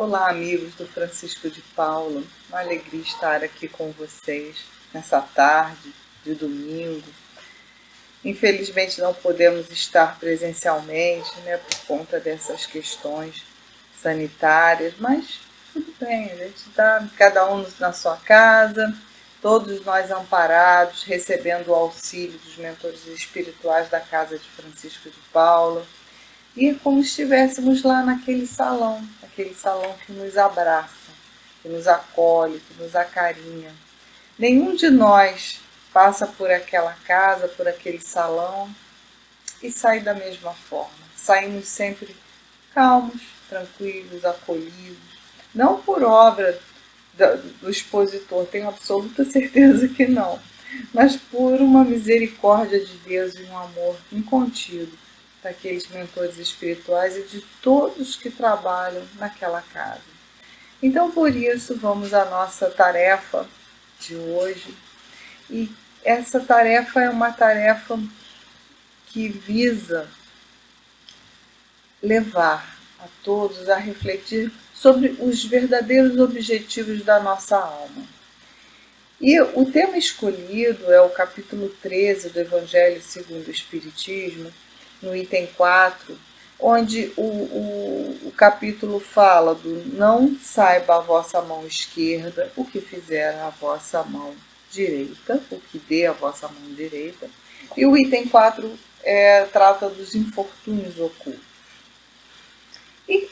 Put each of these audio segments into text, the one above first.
Olá, amigos do Francisco de Paula. Uma alegria estar aqui com vocês nessa tarde de domingo. Infelizmente não podemos estar presencialmente, por conta dessas questões sanitárias, mas tudo bem, a gente está cada um na sua casa, todos nós amparados, recebendo o auxílio dos mentores espirituais da Casa de Francisco de Paula. E é como se estivéssemos lá naquele salão que nos abraça, que nos acolhe, que nos acarinha. Nenhum de nós passa por aquela casa, por aquele salão e sai da mesma forma. Saímos sempre calmos, tranquilos, acolhidos. Não por obra do expositor, tenho absoluta certeza que não, mas por uma misericórdia de Deus e um amor incontido daqueles mentores espirituais e de todos que trabalham naquela casa. Então, por isso, vamos à nossa tarefa de hoje. E essa tarefa é uma tarefa que visa levar a todos a refletir sobre os verdadeiros objetivos da nossa alma. E o tema escolhido é o capítulo 13 do Evangelho segundo o Espiritismo, no item 4, onde o capítulo fala do não saiba a vossa mão esquerda o que fizer a vossa mão direita, o que dê a vossa mão direita. E o item 4 trata dos infortúnios ocultos. E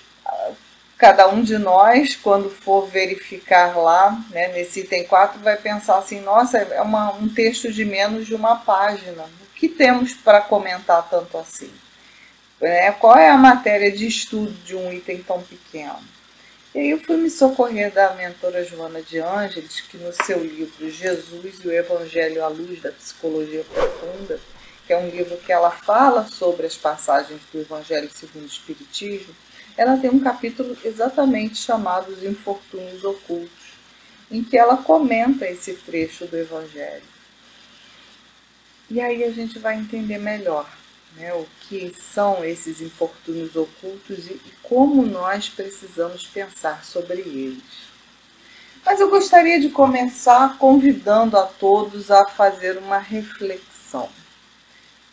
cada um de nós, quando for verificar lá, nesse item 4, vai pensar assim, nossa, é um texto de menos de uma página. O que temos para comentar tanto assim? Qual é a matéria de estudo de um item tão pequeno? E aí eu fui me socorrer da mentora Joana de Ângeles, que no seu livro Jesus e o Evangelho à Luz da Psicologia Profunda, que é um livro que ela fala sobre as passagens do Evangelho segundo o Espiritismo, ela tem um capítulo exatamente chamado Os Infortúnios Ocultos, em que ela comenta esse trecho do Evangelho. E aí a gente vai entender melhor o que são esses infortúnios ocultos e como nós precisamos pensar sobre eles. Mas eu gostaria de começar convidando a todos a fazer uma reflexão.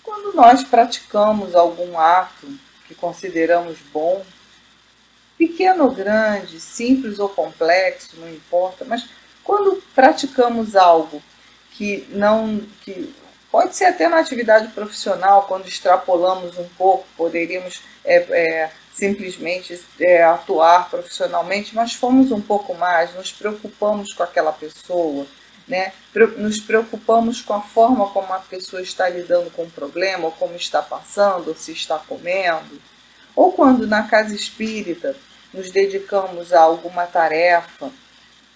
Quando nós praticamos algum ato que consideramos bom, pequeno ou grande, simples ou complexo, não importa, mas quando praticamos algo que pode ser até na atividade profissional, quando extrapolamos um pouco, poderíamos simplesmente atuar profissionalmente, mas fomos um pouco mais, nos preocupamos com aquela pessoa, nos preocupamos com a forma como a pessoa está lidando com o problema, ou como está passando, ou se está comendo. Ou quando na casa espírita nos dedicamos a alguma tarefa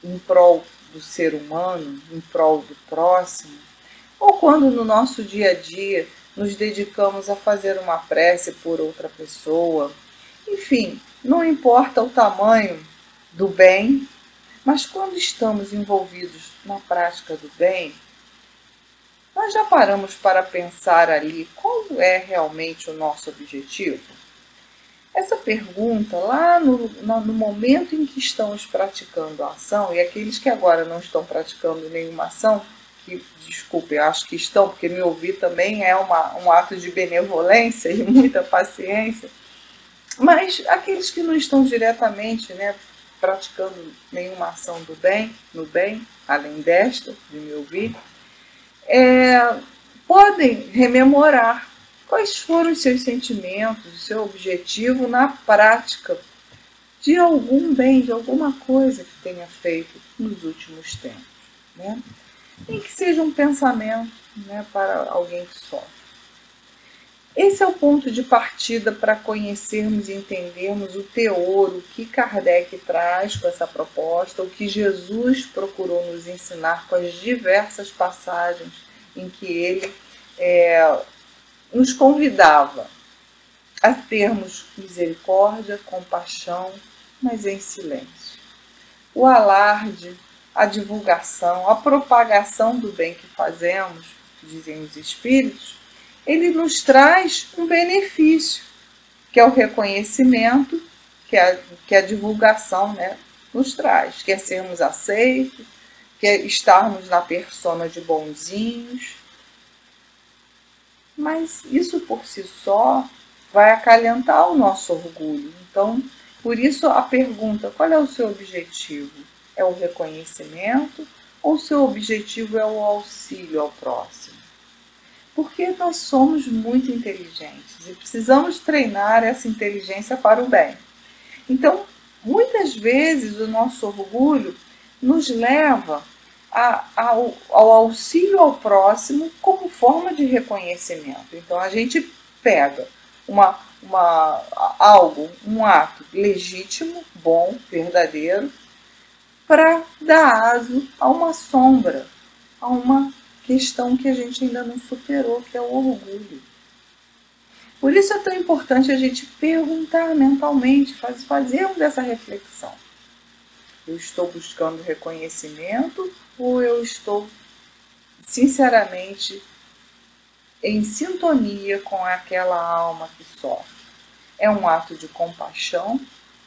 em prol do ser humano, em prol do próximo, ou quando no nosso dia a dia nos dedicamos a fazer uma prece por outra pessoa. Enfim, não importa o tamanho do bem, mas quando estamos envolvidos na prática do bem, nós já paramos para pensar ali qual é realmente o nosso objetivo? Essa pergunta, lá no momento em que estamos praticando a ação, e aqueles que agora não estão praticando nenhuma ação, que, desculpe, eu acho que estão, porque me ouvir também é um ato de benevolência e muita paciência, mas aqueles que não estão diretamente praticando nenhuma ação no bem, além desta, de me ouvir, podem rememorar quais foram os seus sentimentos, o seu objetivo na prática de algum bem, de alguma coisa que tenha feito nos últimos tempos. Nem que seja um pensamento para alguém que sofre. Esse é o ponto de partida para conhecermos e entendermos o teor, o que Kardec traz com essa proposta, o que Jesus procurou nos ensinar com as diversas passagens em que ele nos convidava a termos misericórdia, compaixão, mas em silêncio. O alarde, a divulgação, a propagação do bem que fazemos, dizem os espíritos, ele nos traz um benefício, que é o reconhecimento que a divulgação, né, nos traz. Quer sermos aceitos, quer estarmos na persona de bonzinhos. Mas isso por si só vai acalentar o nosso orgulho. Então, por isso a pergunta: qual é o seu objetivo? É o reconhecimento ou o seu objetivo é o auxílio ao próximo? Porque nós somos muito inteligentes e precisamos treinar essa inteligência para o bem. Então, muitas vezes o nosso orgulho nos leva ao auxílio ao próximo como forma de reconhecimento. Então, a gente pega um ato legítimo, bom, verdadeiro, para dar aso a uma sombra, a uma questão que a gente ainda não superou, que é o orgulho. Por isso é tão importante a gente perguntar mentalmente, fazermos essa reflexão. Eu estou buscando reconhecimento ou eu estou, sinceramente, em sintonia com aquela alma que sofre? É um ato de compaixão?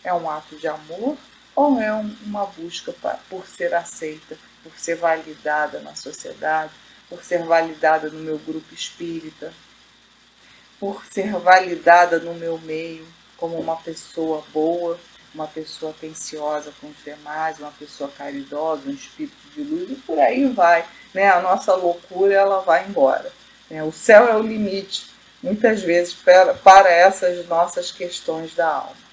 É um ato de amor? Ou é uma busca por ser aceita, por ser validada na sociedade, por ser validada no meu grupo espírita, por ser validada no meu meio como uma pessoa boa, uma pessoa atenciosa com os demais, uma pessoa caridosa, um espírito de luz, e por aí vai, né? A nossa loucura, ela vai embora, né? O céu é o limite, muitas vezes, para essas nossas questões da alma.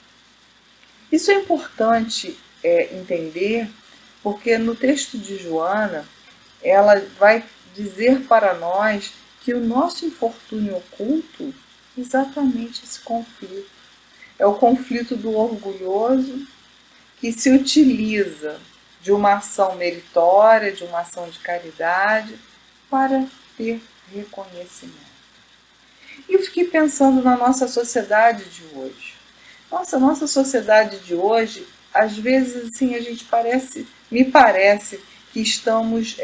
Isso é importante entender, porque no texto de Joana, ela vai dizer para nós que o nosso infortúnio oculto é exatamente esse conflito. É o conflito do orgulhoso que se utiliza de uma ação meritória, de uma ação de caridade, para ter reconhecimento. E eu fiquei pensando na nossa sociedade de hoje. Nossa sociedade de hoje, às vezes, assim, me parece que estamos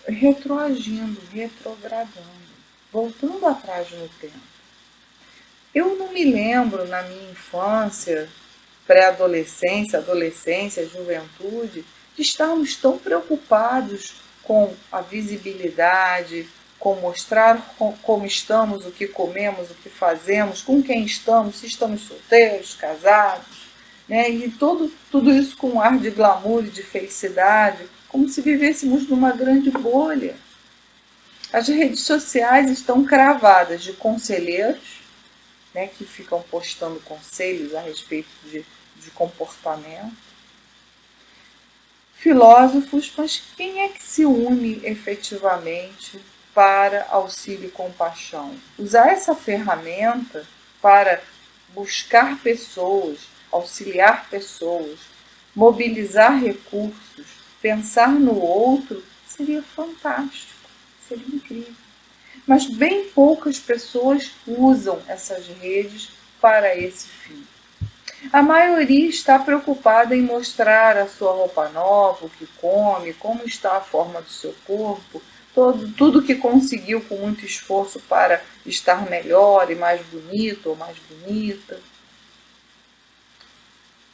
retroagindo, retrogradando, voltando atrás no tempo. Eu não me lembro na minha infância, pré-adolescência, adolescência, juventude, de estarmos tão preocupados com a visibilidade, com mostrar como estamos, o que comemos, o que fazemos, com quem estamos, se estamos solteiros, casados, né? E tudo isso com um ar de glamour e de felicidade, como se vivêssemos numa grande bolha. As redes sociais estão cravadas de conselheiros, né, que ficam postando conselhos a respeito de comportamento. Filósofos, mas quem é que se une efetivamente para auxílio e compaixão? Usar essa ferramenta para buscar pessoas, auxiliar pessoas, mobilizar recursos, pensar no outro, seria fantástico, seria incrível. Mas bem poucas pessoas usam essas redes para esse fim. A maioria está preocupada em mostrar a sua roupa nova, o que come, como está a forma do seu corpo, tudo que conseguiu com muito esforço para estar melhor e mais bonito ou mais bonita.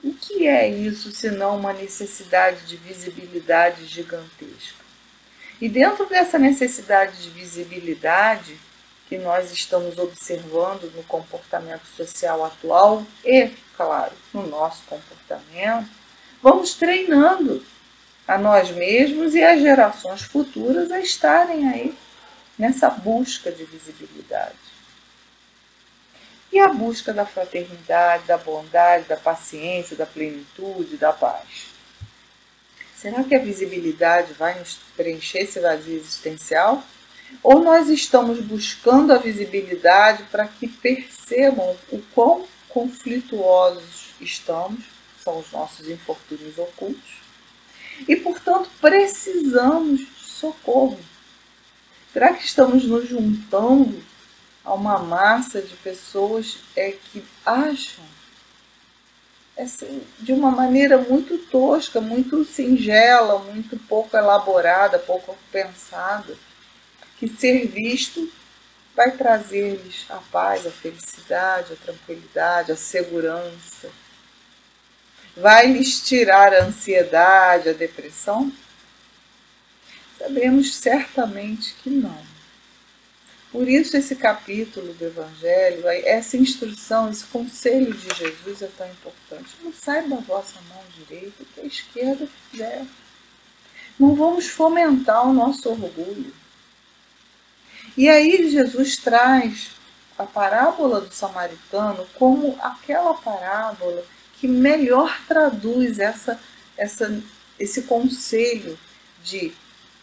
O que é isso senão uma necessidade de visibilidade gigantesca? E dentro dessa necessidade de visibilidade que nós estamos observando no comportamento social atual e, claro, no nosso comportamento, vamos treinando a nós mesmos e as gerações futuras a estarem aí nessa busca de visibilidade. E a busca da fraternidade, da bondade, da paciência, da plenitude, da paz. Será que a visibilidade vai nos preencher esse vazio existencial? Ou nós estamos buscando a visibilidade para que percebam o quão conflituosos estamos, são os nossos infortúnios ocultos, e, portanto, precisamos de socorro? Será que estamos nos juntando a uma massa de pessoas que acham, assim, de uma maneira muito tosca, muito singela, muito pouco elaborada, pouco pensada, que ser visto vai trazer-lhes a paz, a felicidade, a tranquilidade, a segurança. Vai lhes tirar a ansiedade, a depressão? Sabemos certamente que não. Por isso esse capítulo do Evangelho, essa instrução, esse conselho de Jesus é tão importante. Não saiba a vossa mão direita o que a esquerda fizer. Não vamos fomentar o nosso orgulho. E aí Jesus traz a parábola do samaritano como aquela parábola que melhor traduz esse conselho de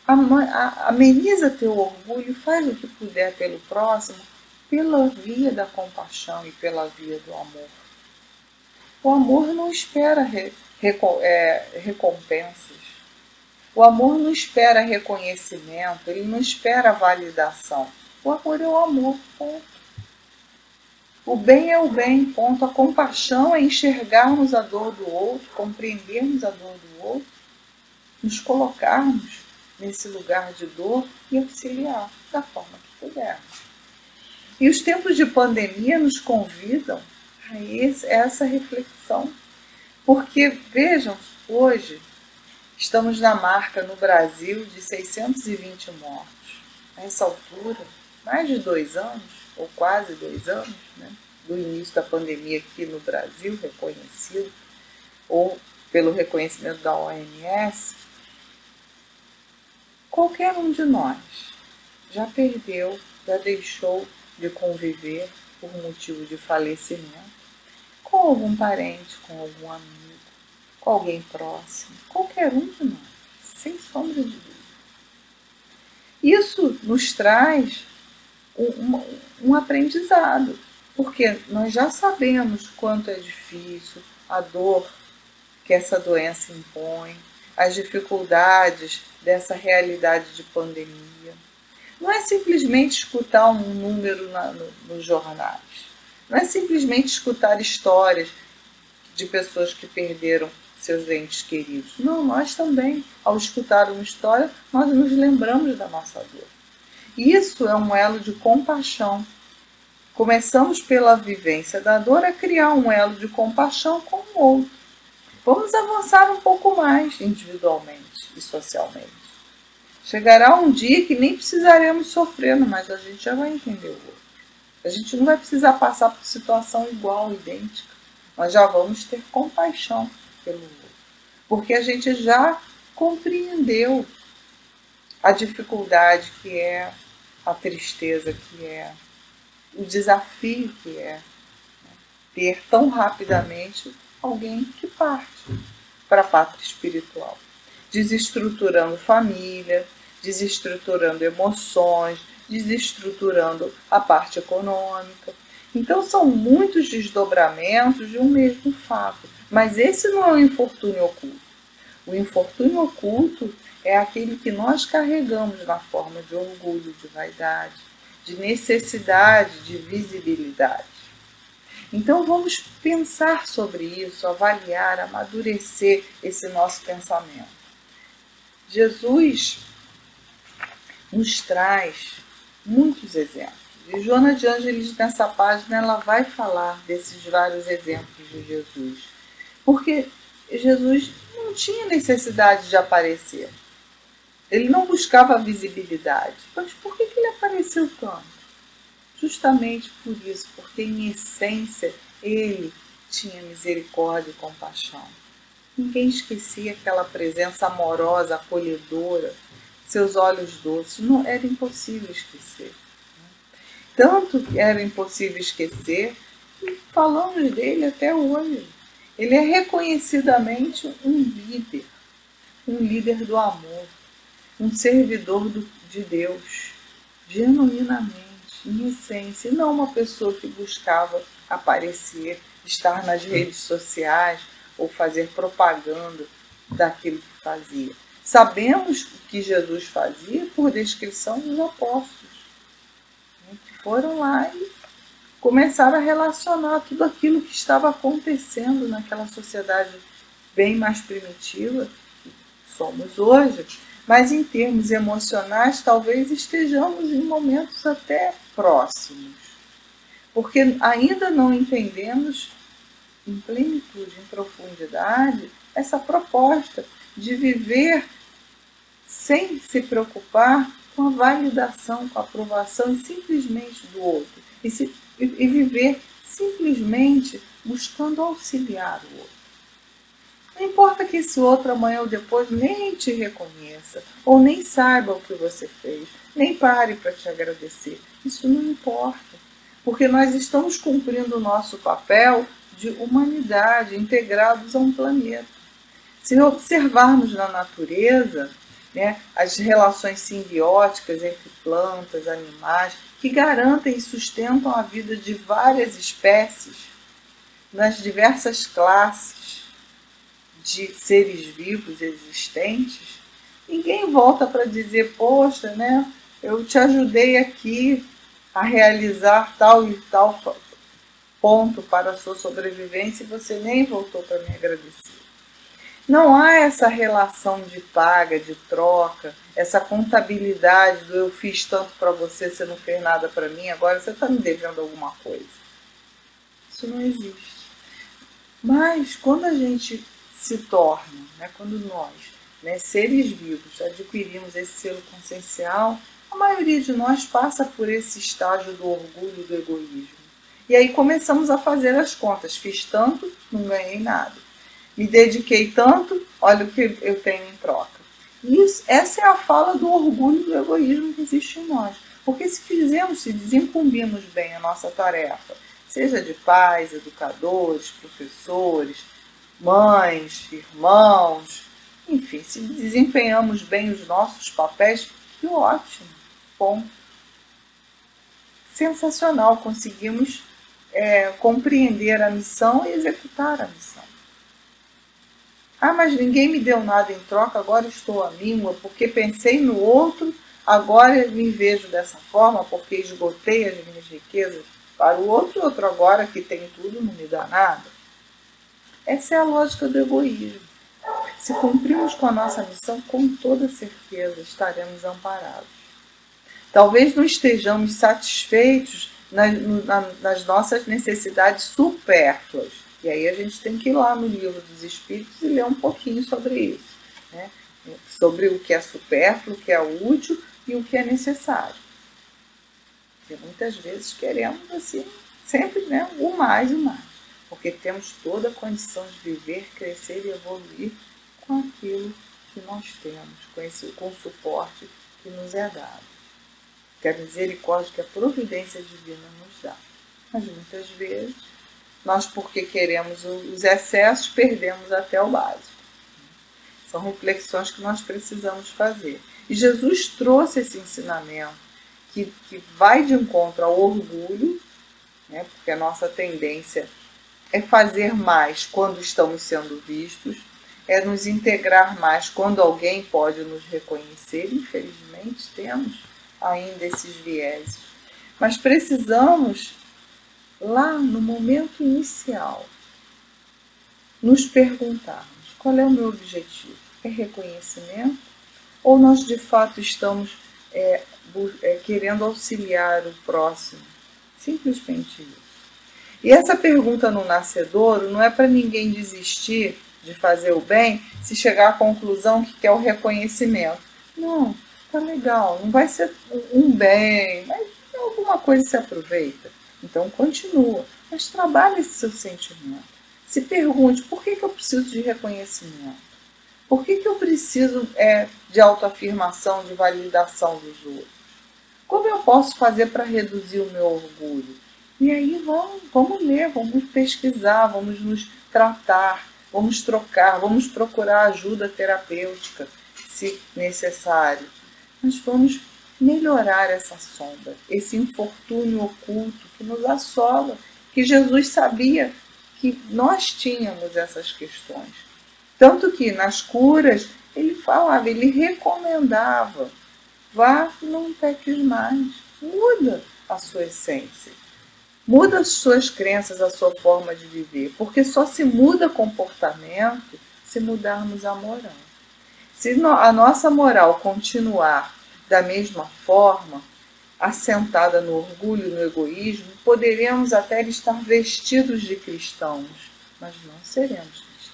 ameniza teu orgulho, faz o que puder pelo próximo, pela via da compaixão e pela via do amor. O amor não espera recompensas. O amor não espera reconhecimento, ele não espera validação. O amor é o amor, ponto. O bem é o bem, ponto. A compaixão é enxergarmos a dor do outro, compreendermos a dor do outro, nos colocarmos nesse lugar de dor e auxiliar da forma que pudermos. E os tempos de pandemia nos convidam a essa reflexão, porque, vejam, hoje estamos na marca no Brasil de 620 mortos. A essa altura, mais de 2 anos, ou quase 2 anos, né, do início da pandemia aqui no Brasil, reconhecido, ou pelo reconhecimento da OMS, qualquer um de nós já perdeu, já deixou de conviver por motivo de falecimento com algum parente, com algum amigo, com alguém próximo, qualquer um de nós, sem sombra de dúvida. Isso nos traz um aprendizado, porque nós já sabemos quanto é difícil a dor que essa doença impõe, as dificuldades dessa realidade de pandemia. Não é simplesmente escutar um número nos jornais, não é simplesmente escutar histórias de pessoas que perderam seus entes queridos. Não, nós também, ao escutar uma história, nós nos lembramos da nossa dor. Isso é um elo de compaixão. Começamos pela vivência da dor a criar um elo de compaixão com o outro. Vamos avançar um pouco mais individualmente e socialmente. Chegará um dia que nem precisaremos sofrer, mas a gente já vai entender o outro. A gente não vai precisar passar por situação igual, idêntica. Nós já vamos ter compaixão pelo outro. Porque a gente já compreendeu a dificuldade que é, a tristeza que é, o desafio que é ter tão rapidamente alguém que parte para a pátria espiritual, desestruturando família, desestruturando emoções, desestruturando a parte econômica. Então são muitos desdobramentos de um mesmo fato, mas esse não é o infortúnio oculto. O infortúnio oculto é aquele que nós carregamos na forma de orgulho, de vaidade, de necessidade de visibilidade. Então vamos pensar sobre isso, avaliar, amadurecer esse nosso pensamento. Jesus nos traz muitos exemplos. E Joana de Ângeles, nessa página, ela vai falar desses vários exemplos de Jesus. Porque Jesus não tinha necessidade de aparecer. Ele não buscava visibilidade. Mas por que ele apareceu tanto? Justamente por isso, porque em essência ele tinha misericórdia e compaixão. Ninguém esquecia aquela presença amorosa, acolhedora, seus olhos doces. Não era impossível esquecer. Tanto que era impossível esquecer que falamos dele até hoje. Ele é reconhecidamente um líder do amor, um servidor de Deus, genuinamente, em essência, e não uma pessoa que buscava aparecer, estar nas redes sociais ou fazer propaganda daquilo que fazia. Sabemos o que Jesus fazia por descrição dos apóstolos, que foram lá e começaram a relacionar tudo aquilo que estava acontecendo naquela sociedade bem mais primitiva que somos hoje, mas em termos emocionais talvez estejamos em momentos até próximos, porque ainda não entendemos em plenitude, em profundidade, essa proposta de viver sem se preocupar com a validação, com a aprovação simplesmente do outro, e viver simplesmente buscando auxiliar o outro. Não importa que esse outro amanhã ou depois nem te reconheça, ou nem saiba o que você fez, nem pare para te agradecer. Isso não importa, porque nós estamos cumprindo o nosso papel de humanidade, integrados a um planeta. Se observarmos na natureza, né, as relações simbióticas entre plantas, animais, que garantem e sustentam a vida de várias espécies, nas diversas classes de seres vivos existentes, ninguém volta para dizer, poxa, né, eu te ajudei aqui a realizar tal e tal ponto para a sua sobrevivência e você nem voltou para me agradecer. Não há essa relação de paga, de troca, essa contabilidade do eu fiz tanto para você, você não fez nada para mim, agora você está me devendo alguma coisa. Isso não existe. Mas quando a gente se torna, né, quando nós, né, seres vivos, adquirimos esse selo consciencial, a maioria de nós passa por esse estágio do orgulho, do egoísmo. E aí começamos a fazer as contas. Fiz tanto, não ganhei nada. Me dediquei tanto, olha o que eu tenho em troca. Essa é a fala do orgulho, do egoísmo que existe em nós. Porque se desincumbimos bem a nossa tarefa, seja de pais, educadores, professores, mães, irmãos, enfim, se desempenhamos bem os nossos papéis, que ótimo, bom, sensacional, conseguimos compreender a missão e executar a missão. Ah, mas ninguém me deu nada em troca, agora estou à míngua, porque pensei no outro, agora me vejo dessa forma, porque esgotei as minhas riquezas para o outro agora que tem tudo não me dá nada. Essa é a lógica do egoísmo. Se cumprirmos com a nossa missão, com toda certeza estaremos amparados. Talvez não estejamos satisfeitos nas nossas necessidades supérfluas. E aí a gente tem que ir lá no Livro dos Espíritos e ler um pouquinho sobre isso, né? Sobre o que é supérfluo, o que é útil e o que é necessário. Porque muitas vezes queremos assim, sempre, né, o mais, porque temos toda a condição de viver, crescer e evoluir com aquilo que nós temos, com o suporte que nos é dado, que a misericórdia, que a providência divina nos dá. Mas muitas vezes, nós, porque queremos os excessos, perdemos até o básico. São reflexões que nós precisamos fazer. E Jesus trouxe esse ensinamento que vai de encontro ao orgulho, né, porque a nossa tendência é fazer mais quando estamos sendo vistos, é nos integrar mais quando alguém pode nos reconhecer. Infelizmente, temos ainda esses vieses. Mas precisamos, lá no momento inicial, nos perguntarmos: qual é o meu objetivo? É reconhecimento? Ou nós de fato estamos querendo auxiliar o próximo? Simplesmente isso. E essa pergunta no nascedouro não é para ninguém desistir de fazer o bem se chegar à conclusão que quer o reconhecimento. Não, tá legal, não vai ser um bem, mas alguma coisa se aproveita. Então continua, mas trabalhe esse seu sentimento. Se pergunte, por que eu preciso de reconhecimento? Por que eu preciso de autoafirmação, de validação dos outros? Como eu posso fazer para reduzir o meu orgulho? E aí vamos ler, vamos pesquisar, vamos nos tratar, vamos trocar, vamos procurar ajuda terapêutica, se necessário. Mas vamos melhorar essa sombra, esse infortúnio oculto que nos assola, que Jesus sabia que nós tínhamos essas questões. Tanto que nas curas ele falava, ele recomendava, vá, não peques mais, muda a sua essência. Muda as suas crenças, a sua forma de viver, porque só se muda comportamento se mudarmos a moral. Se a nossa moral continuar da mesma forma, assentada no orgulho e no egoísmo, poderemos até estar vestidos de cristãos, mas não seremos cristãos.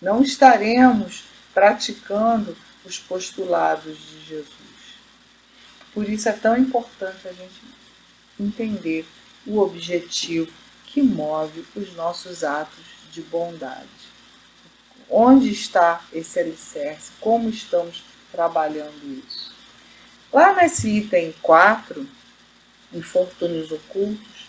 Não estaremos praticando os postulados de Jesus. Por isso é tão importante a gente entender o objetivo que move os nossos atos de bondade. Onde está esse alicerce? Como estamos trabalhando isso? Lá nesse item 4, infortúnios ocultos,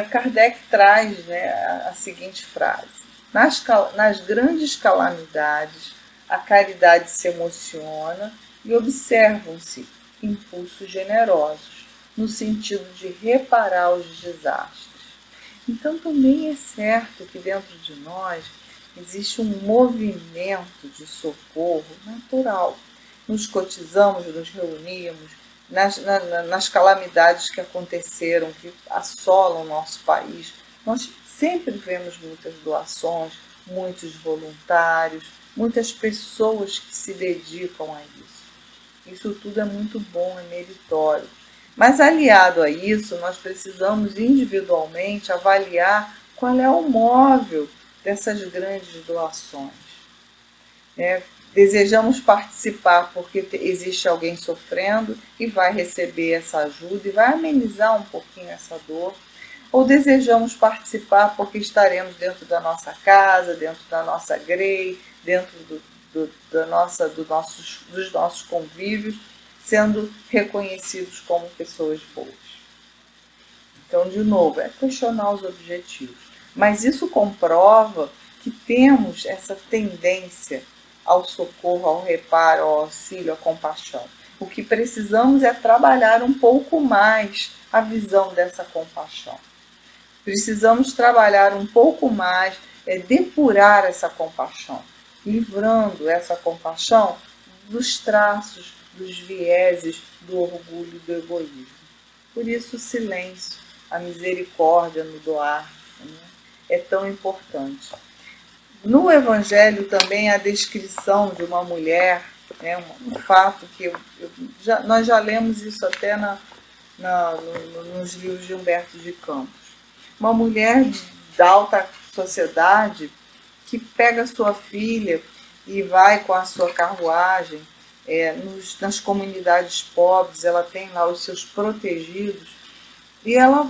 Kardec traz, né, a seguinte frase: nas grandes calamidades, a caridade se emociona e observam-se impulsos generosos, no sentido de reparar os desastres. Então também é certo que dentro de nós existe um movimento de socorro natural. Nos cotizamos, nos reunimos, nas calamidades que aconteceram, que assolam o nosso país. Nós sempre vemos muitas doações, muitos voluntários, muitas pessoas que se dedicam a isso. Isso tudo é muito bom, é meritório. Mas aliado a isso, nós precisamos individualmente avaliar qual é o móvel dessas grandes doações. Desejamos participar porque existe alguém sofrendo e vai receber essa ajuda e vai amenizar um pouquinho essa dor. Ou desejamos participar porque estaremos dentro da nossa casa, dentro da nossa grei, dentro dos nossos convívios, sendo reconhecidos como pessoas boas. Então, de novo, é questionar os objetivos. Mas isso comprova que temos essa tendência ao socorro, ao reparo, ao auxílio, à compaixão. O que precisamos é trabalhar um pouco mais a visão dessa compaixão. Precisamos trabalhar um pouco mais, depurar essa compaixão, livrando essa compaixão dos traços, dos vieses, do orgulho e do egoísmo. Por isso o silêncio, a misericórdia no doar, né, é tão importante. No Evangelho também a descrição de uma mulher, né, um fato que nós já lemos isso até nos livros de Humberto de Campos. Uma mulher da alta sociedade que pega sua filha e vai com a sua carruagem nas comunidades pobres, ela tem lá os seus protegidos, e ela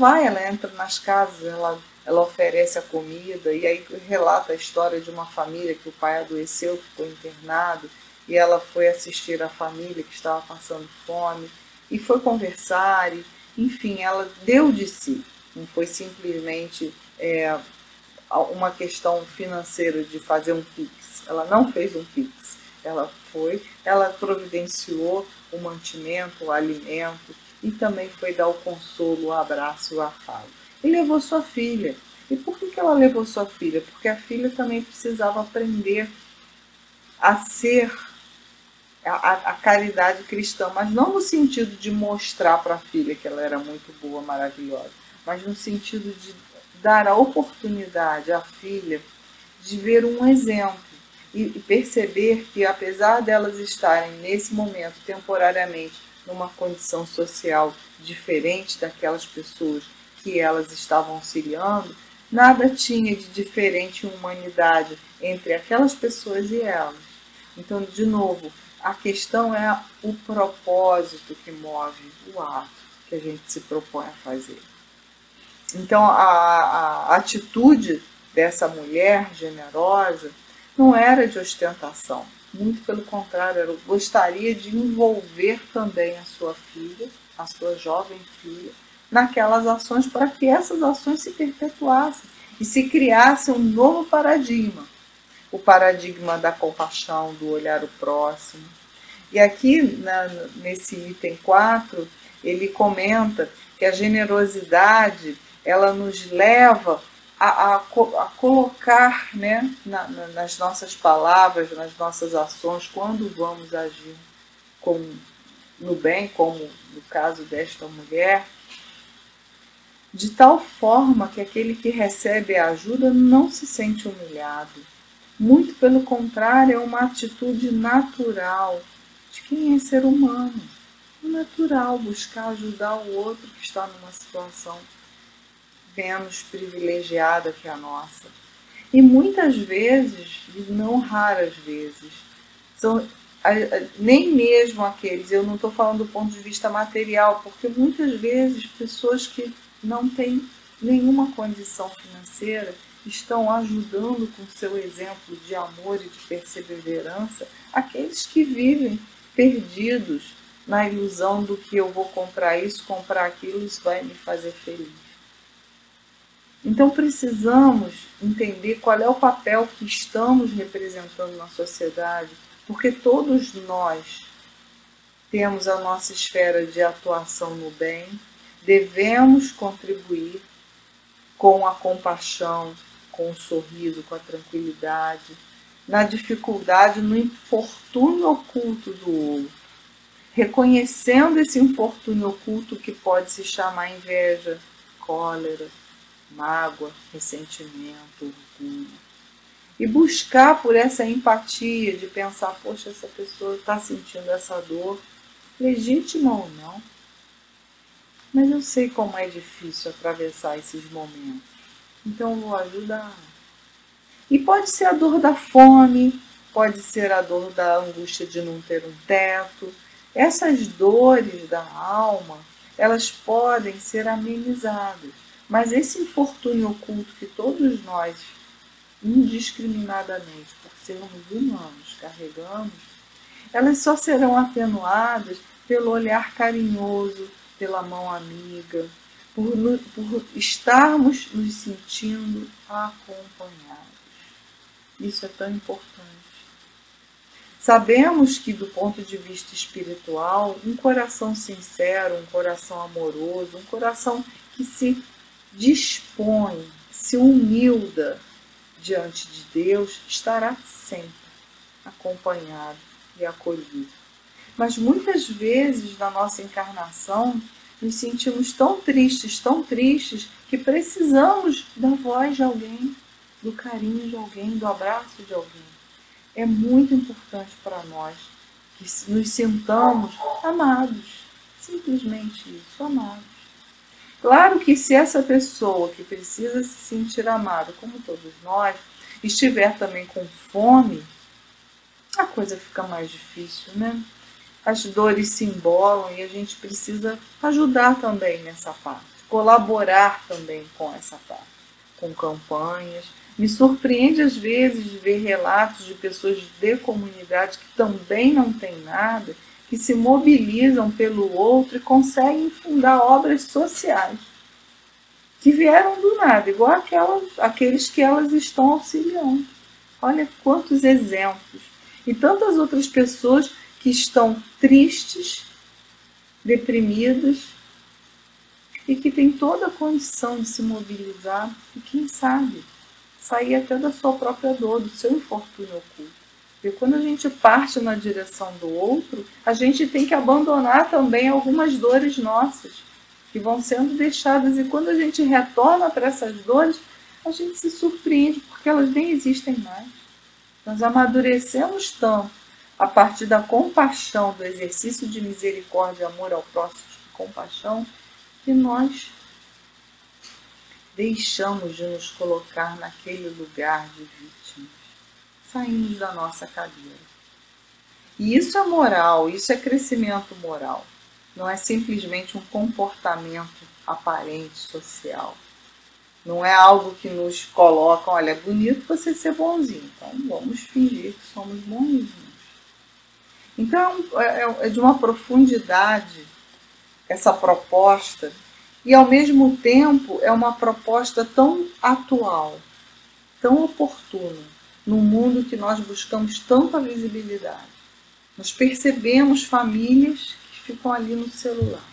entra nas casas, ela oferece a comida, e aí relata a história de uma família que o pai adoeceu, ficou internado, e ela foi assistir a família que estava passando fome, e foi conversar, enfim, ela deu de si, não foi simplesmente uma questão financeira de fazer um pix, ela não fez um pix, ela providenciou o mantimento, o alimento, e também foi dar o consolo, o abraço, o afago. E levou sua filha. E por que ela levou sua filha? Porque a filha também precisava aprender a ser a caridade cristã, mas não no sentido de mostrar para a filha que ela era muito boa, maravilhosa, mas no sentido de dar a oportunidade à filha de ver um exemplo e perceber que, apesar delas estarem nesse momento temporariamente numa condição social diferente daquelas pessoas que elas estavam auxiliando, nada tinha de diferente em humanidade entre aquelas pessoas e elas. Então, de novo, a questão é o propósito que move o ato que a gente se propõe a fazer. Então, a atitude dessa mulher generosa não era de ostentação, muito pelo contrário, ela gostaria de envolver também a sua filha, a sua jovem filha, naquelas ações para que essas ações se perpetuassem e se criasse um novo paradigma, o paradigma da compaixão, do olhar o próximo. E aqui, nesse item 4, ele comenta que a generosidade ela nos leva a colocar, né, nas nossas palavras, nas nossas ações, quando vamos agir no bem, como no caso desta mulher, de tal forma que aquele que recebe a ajuda não se sente humilhado. Muito pelo contrário, é uma atitude natural de quem é ser humano. É natural buscar ajudar o outro que está numa situação menos privilegiada que a nossa. E muitas vezes, e não raras vezes, são nem mesmo aqueles, eu não estou falando do ponto de vista material, porque muitas vezes pessoas que não têm nenhuma condição financeira estão ajudando com seu exemplo de amor e de perseverança aqueles que vivem perdidos na ilusão do que eu vou comprar isso, comprar aquilo, isso vai me fazer feliz. Então precisamos entender qual é o papel que estamos representando na sociedade, porque todos nós temos a nossa esfera de atuação no bem, devemos contribuir com a compaixão, com o sorriso, com a tranquilidade, na dificuldade, no infortúnio oculto do outro, reconhecendo esse infortúnio oculto que pode se chamar inveja, cólera, mágoa, ressentimento, orgulho. E buscar por essa empatia de pensar, poxa, essa pessoa está sentindo essa dor, legítima ou não, mas eu sei como é difícil atravessar esses momentos, então eu vou ajudar. E pode ser a dor da fome, pode ser a dor da angústia de não ter um teto. Essas dores da alma, elas podem ser amenizadas. Mas esse infortúnio oculto que todos nós, indiscriminadamente, por sermos humanos, carregamos, elas só serão atenuadas pelo olhar carinhoso, pela mão amiga, por estarmos nos sentindo acompanhados. Isso é tão importante. Sabemos que, do ponto de vista espiritual, um coração sincero, um coração amoroso, um coração que se dispõe, se humilda diante de Deus, estará sempre acompanhado e acolhido. Mas muitas vezes na nossa encarnação nos sentimos tão tristes, que precisamos da voz de alguém, do carinho de alguém, do abraço de alguém. É muito importante para nós que nos sintamos amados, simplesmente isso, amados. Claro que se essa pessoa que precisa se sentir amada, como todos nós, estiver também com fome, a coisa fica mais difícil, né? As dores se embolam e a gente precisa ajudar também nessa parte, colaborar também com essa parte, com campanhas. Me surpreende às vezes ver relatos de pessoas de comunidade que também não têm nada, que se mobilizam pelo outro e conseguem fundar obras sociais, que vieram do nada, igual aqueles que elas estão auxiliando. Olha quantos exemplos. E tantas outras pessoas que estão tristes, deprimidas, e que têm toda a condição de se mobilizar e, quem sabe, sair até da sua própria dor, do seu infortúnio oculto. Porque quando a gente parte na direção do outro, a gente tem que abandonar também algumas dores nossas, que vão sendo deixadas. E quando a gente retorna para essas dores, a gente se surpreende, porque elas nem existem mais. Nós amadurecemos tanto a partir da compaixão, do exercício de misericórdia e amor ao próximo de compaixão, que nós deixamos de nos colocar naquele lugar de vítimas. Saímos da nossa cadeira. E isso é moral, isso é crescimento moral. Não é simplesmente um comportamento aparente social. Não é algo que nos coloca, olha, é bonito você ser bonzinho, então vamos fingir que somos bonzinhos. Então é de uma profundidade essa proposta, e ao mesmo tempo é uma proposta tão atual, tão oportuna, num mundo que nós buscamos tanta visibilidade. Nós percebemos famílias que ficam ali no celular,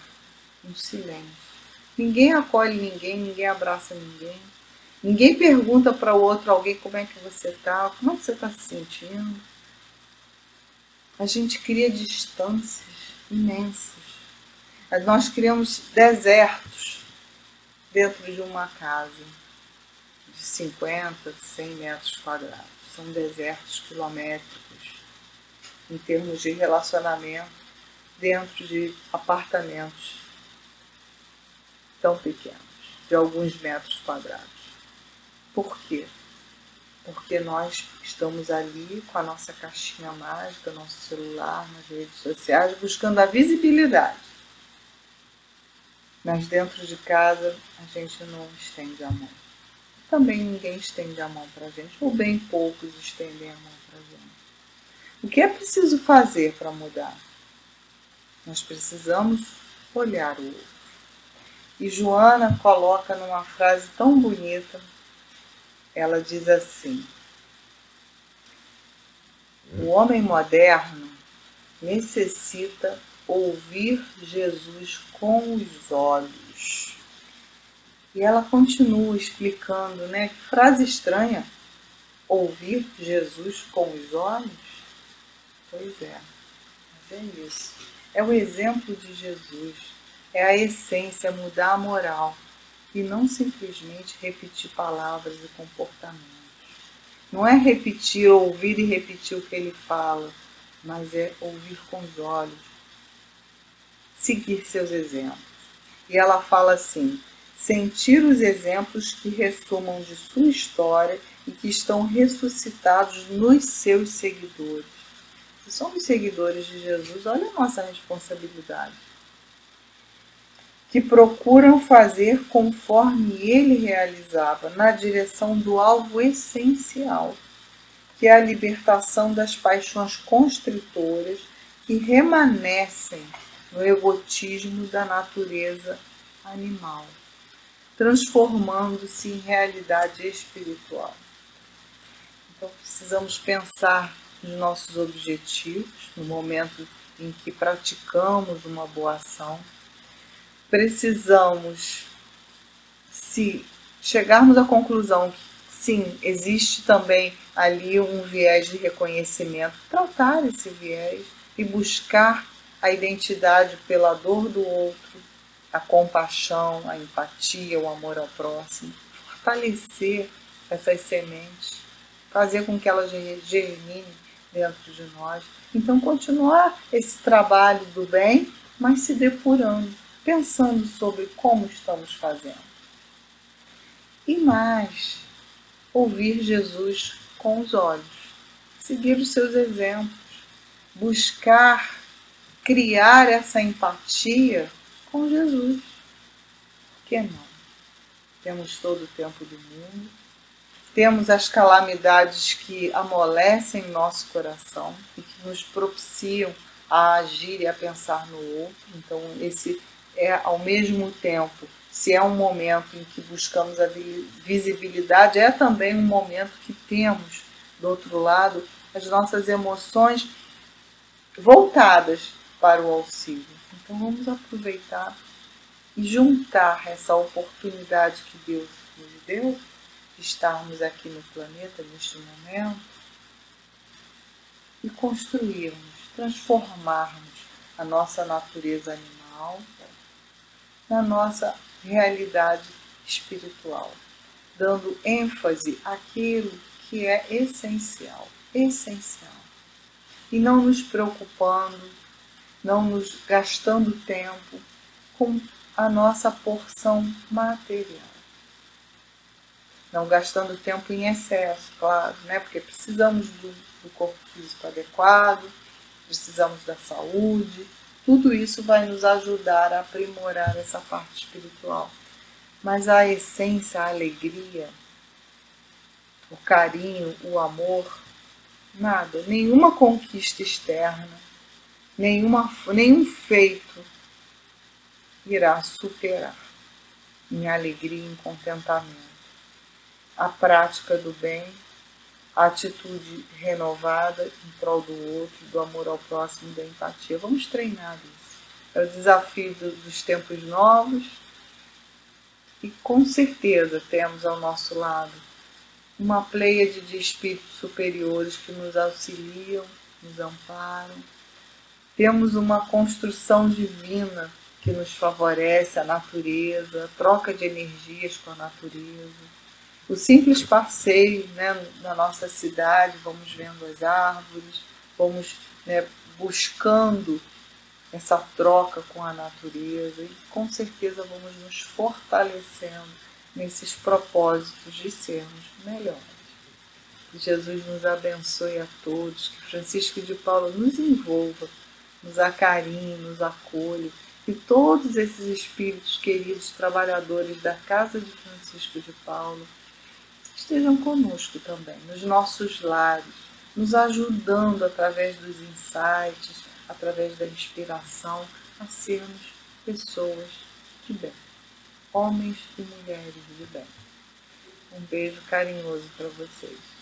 no silêncio. Ninguém acolhe ninguém, ninguém abraça ninguém. Ninguém pergunta para o outro alguém como é que você está, como é que você está se sentindo. A gente cria distâncias imensas. Nós criamos desertos dentro de uma casa de 50, 100 metros quadrados. São desertos quilométricos em termos de relacionamento, dentro de apartamentos tão pequenos, de alguns metros quadrados. Por quê? Porque nós estamos ali com a nossa caixinha mágica, nosso celular, nas redes sociais, buscando a visibilidade. Mas dentro de casa a gente não estende a mão. Também ninguém estende a mão para a gente, ou bem poucos estendem a mão para a gente. O que é preciso fazer para mudar? Nós precisamos olhar o outro. E Joana coloca numa frase tão bonita, ela diz assim: o homem moderno necessita ouvir Jesus com os olhos. E ela continua explicando, né? Que frase estranha, ouvir Jesus com os olhos? Pois é, mas é isso. É o exemplo de Jesus, é a essência, é mudar a moral e não simplesmente repetir palavras e comportamentos. Não é repetir, ouvir e repetir o que ele fala, mas é ouvir com os olhos, seguir seus exemplos. E ela fala assim: sentir os exemplos que ressumam de sua história e que estão ressuscitados nos seus seguidores. Se somos seguidores de Jesus, olha a nossa responsabilidade. Que procuram fazer conforme ele realizava, na direção do alvo essencial, que é a libertação das paixões constritoras que remanescem no egotismo da natureza animal, transformando-se em realidade espiritual. Então precisamos pensar nos nossos objetivos, no momento em que praticamos uma boa ação. Precisamos, se chegarmos à conclusão que sim, existe também ali um viés de reconhecimento, tratar esse viés e buscar a identidade pela dor do outro, a compaixão, a empatia, o amor ao próximo, fortalecer essas sementes, fazer com que elas germinem dentro de nós. Então, continuar esse trabalho do bem, mas se depurando, pensando sobre como estamos fazendo. E mais, ouvir Jesus com os olhos, seguir os seus exemplos, buscar criar essa empatia com Jesus. Por que não? Temos todo o tempo do mundo, temos as calamidades que amolecem nosso coração e que nos propiciam a agir e a pensar no outro. Então, esse é, ao mesmo tempo, se é um momento em que buscamos a visibilidade, é também um momento que temos, do outro lado, as nossas emoções voltadas para o auxílio. Então vamos aproveitar e juntar essa oportunidade que Deus nos deu, de estarmos aqui no planeta neste momento, e construirmos, transformarmos a nossa natureza animal na nossa realidade espiritual, dando ênfase àquilo que é essencial, essencial. E não nos preocupando, não nos gastando tempo com a nossa porção material. Não gastando tempo em excesso, claro, né? Porque precisamos do corpo físico adequado, precisamos da saúde. Tudo isso vai nos ajudar a aprimorar essa parte espiritual. Mas a essência, a alegria, o carinho, o amor, nada, nenhuma conquista externa, nenhum feito irá superar em alegria e em contentamento a prática do bem, a atitude renovada em prol do outro, do amor ao próximo, da empatia. Vamos treinar isso. É o desafio dos tempos novos e com certeza temos ao nosso lado uma pleiade de espíritos superiores que nos auxiliam, nos amparam. Temos uma construção divina que nos favorece, a natureza, a troca de energias com a natureza. O simples passeio, né, na nossa cidade, vamos vendo as árvores, vamos, né, buscando essa troca com a natureza e com certeza vamos nos fortalecendo nesses propósitos de sermos melhores. Que Jesus nos abençoe a todos, que Francisco de Paula nos envolva, nos acarinhe, nos acolha, e todos esses espíritos queridos, trabalhadores da Casa de Francisco de Paula, estejam conosco também, nos nossos lares, nos ajudando através dos insights, através da inspiração, a sermos pessoas de bem, homens e mulheres de bem. Um beijo carinhoso para vocês.